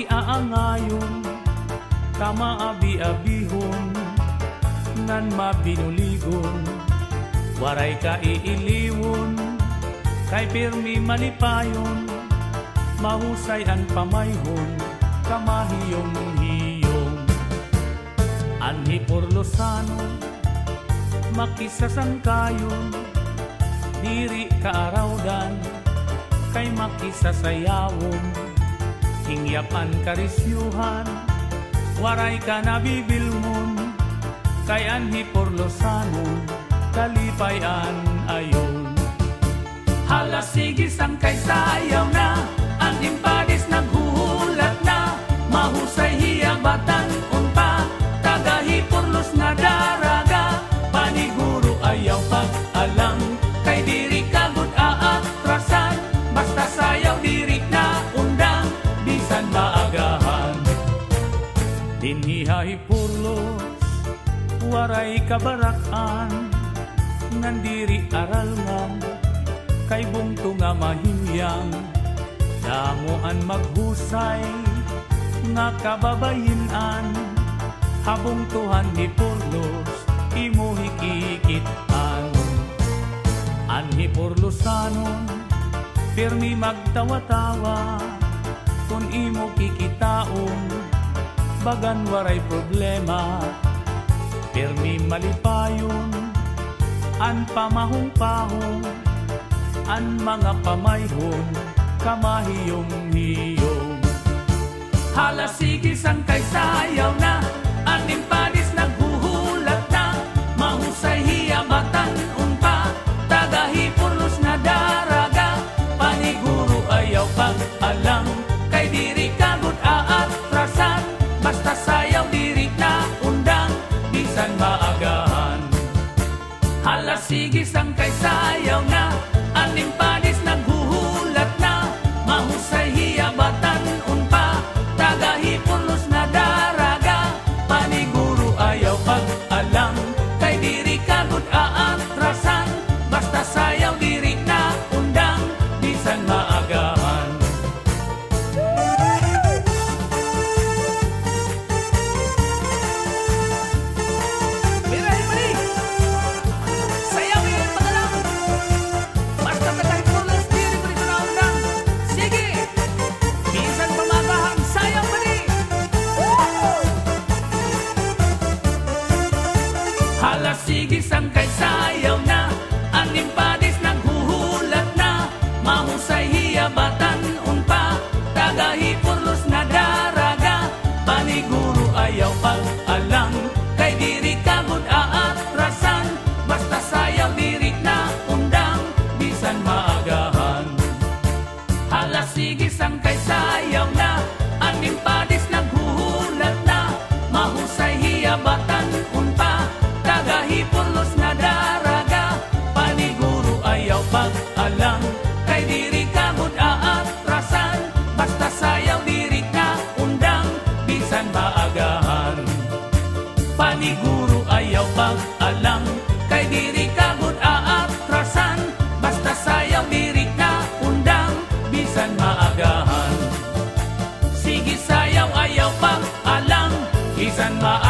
iaangayon, kamaabi-abihon, nan mabinuligon, waray ka iiliwon, kay pirmi malipayon, mahusay ang pamayhon, kamahiyong-hiyong. Anhi Porlosano, makisasangkayon, diri kaarawdan, kay makisasayawon, hingyapan karisyuhan, waray ka nabibilmon, kay Anhi Porlosano, kalipayan ayon. Hala sige sangkay sayaw na, ang impadis naghuhulat na, mahusay hiyabatan unpa, tagahi Porlos na daraga, paniguro ayaw pag-alang, kay diri kagud aatrasan, basta sayaw diri na undang, bisan maagahan. Dinhihay Porlos, waray kabarakan, nandiri aralngan, kay bungto nga mahimyang, damuan maghusay, nga kababayinan, habong tuhan ni Porlos, imo hikikitan. Anhi Porlosano, pirmi magtawa-tawa, kung imo kikitaon, bagan waray problema, pirmi malipayon, an pamahong-pahong, an mga pamayhon, kamahiyong-hiyong. Hala sige sangkay sayaw na, an impadis naghuhulat na, mahusay hiyabatan unpa, tagahi Porlos na daraga, paniguro ayaw pag-alang, kay diri kagud aatrasan, basta sayaw diri na undang, bisan maagahan. Hala sige sangkay sayaw na, an impadis naghuhulat na, mahusay hiyabatan unpa, tagahi Porlos na daraga, paniguro ayaw pag-alang, kay diri kagud aatrasan, basta sayaw diri na undang, bisan maagahan. Hala sige sangkay sayaw na, ang impadis naghuhulat na, mahusay hiyabatan unpa, tagahi Porlos na daraga, paniguro ayaw pag-alang, kay diri kagud aatrasan, basta sayaw diri na undang, bisan maagahan. Hala sige sangkay sayaw na, ang impadis naghuhulat na, mahusay hiyabatan unpa, tagahi Porlos na daraga, paniguro ayaw pag-alang, kay diri kagud aatrasan, basta sayaw diri na undang, bisan maagahan. Paniguro ayaw pag-alang, kay diri kagud aatrasan, basta sayaw diri na undang, bisan maagahan. Sige sayaw ayaw pag-alang, bisan maagahan.